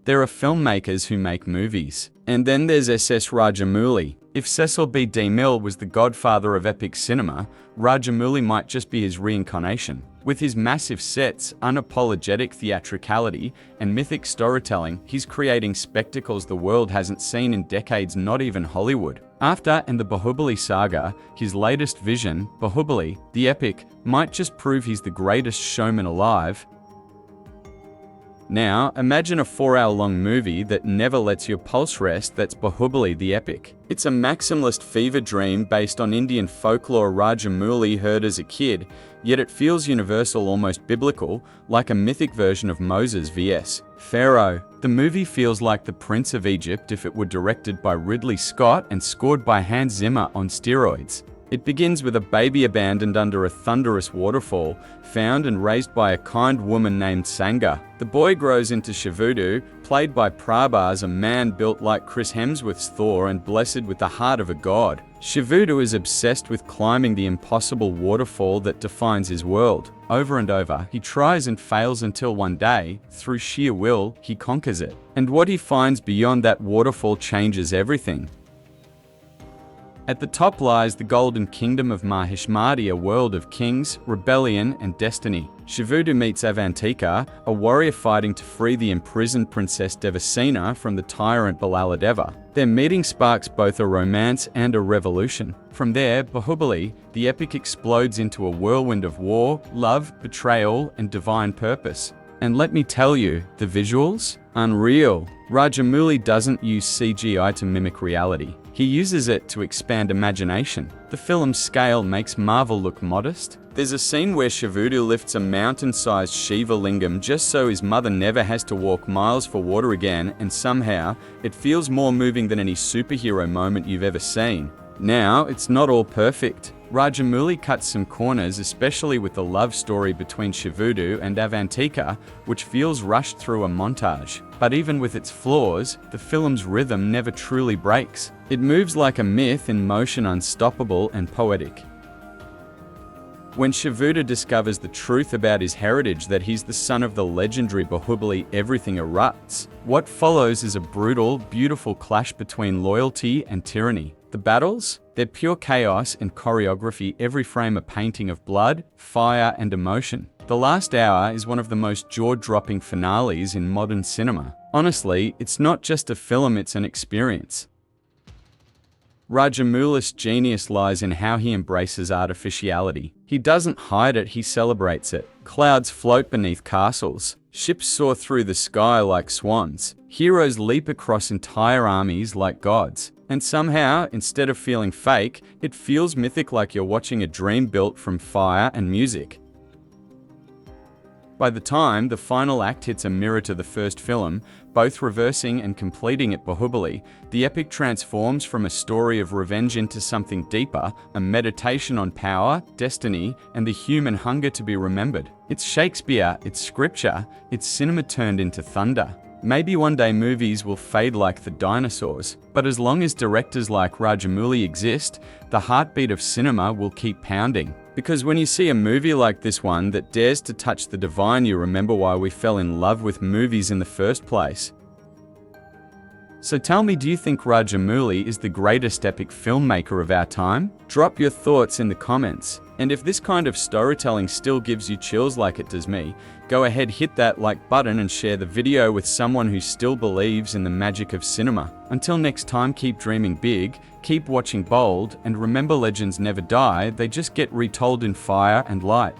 There are filmmakers who make movies. And then there's SS Rajamouli. If Cecil B. DeMille was the godfather of epic cinema, Rajamouli might just be his reincarnation. With his massive sets, unapologetic theatricality, and mythic storytelling, he's creating spectacles the world hasn't seen in decades, not even Hollywood. After and the Baahubali saga, his latest vision, Baahubali The Epic, might just prove he's the greatest showman alive. Now, imagine a 4-hour-long movie that never lets your pulse rest. That's Baahubali The Epic. It's a maximalist fever dream based on Indian folklore Rajamouli heard as a kid, yet it feels universal, almost biblical, like a mythic version of Moses vs. Pharaoh. The movie feels like The Prince of Egypt if it were directed by Ridley Scott and scored by Hans Zimmer on steroids. It begins with a baby abandoned under a thunderous waterfall, found and raised by a kind woman named Sangha. The boy grows into Shivudu, played by Prabhas, a man built like Chris Hemsworth's Thor and blessed with the heart of a god. Shivudu is obsessed with climbing the impossible waterfall that defines his world. Over and over, he tries and fails until one day, through sheer will, he conquers it. And what he finds beyond that waterfall changes everything. At the top lies the golden kingdom of Mahishmati, a world of kings, rebellion, and destiny. Shivudu meets Avantika, a warrior fighting to free the imprisoned Princess Devasena from the tyrant Balaladeva. Their meeting sparks both a romance and a revolution. From there, Baahubali, the epic, explodes into a whirlwind of war, love, betrayal, and divine purpose. And let me tell you, the visuals? Unreal. Rajamouli doesn't use CGI to mimic reality. He uses it to expand imagination. The film's scale makes Marvel look modest. There's a scene where Shivudu lifts a mountain-sized Shiva lingam just so his mother never has to walk miles for water again, and somehow, it feels more moving than any superhero moment you've ever seen. Now, it's not all perfect. Rajamouli cuts some corners, especially with the love story between Shivudu and Avantika, which feels rushed through a montage. But even with its flaws, the film's rhythm never truly breaks. It moves like a myth in motion, unstoppable and poetic. When Shivudu discovers the truth about his heritage, that he's the son of the legendary Baahubali, everything erupts. What follows is a brutal, beautiful clash between loyalty and tyranny. The battles? They're pure chaos and choreography, every frame a painting of blood, fire, and emotion. The last hour is one of the most jaw-dropping finales in modern cinema. Honestly, it's not just a film, it's an experience. Rajamouli's genius lies in how he embraces artificiality. He doesn't hide it, he celebrates it. Clouds float beneath castles. Ships soar through the sky like swans. Heroes leap across entire armies like gods. And somehow, instead of feeling fake, it feels mythic, like you're watching a dream built from fire and music. By the time the final act hits a mirror to the first film, both reversing and completing at Baahubali, the epic transforms from a story of revenge into something deeper, a meditation on power, destiny, and the human hunger to be remembered. It's Shakespeare, it's scripture, it's cinema turned into thunder. Maybe one day movies will fade like the dinosaurs, but as long as directors like Rajamouli exist, the heartbeat of cinema will keep pounding. Because when you see a movie like this one that dares to touch the divine, you remember why we fell in love with movies in the first place. So tell me, do you think Rajamouli is the greatest epic filmmaker of our time? Drop your thoughts in the comments. And if this kind of storytelling still gives you chills like it does me, go ahead, hit that like button and share the video with someone who still believes in the magic of cinema. Until next time, keep dreaming big, keep watching bold, and remember, legends never die, they just get retold in fire and light.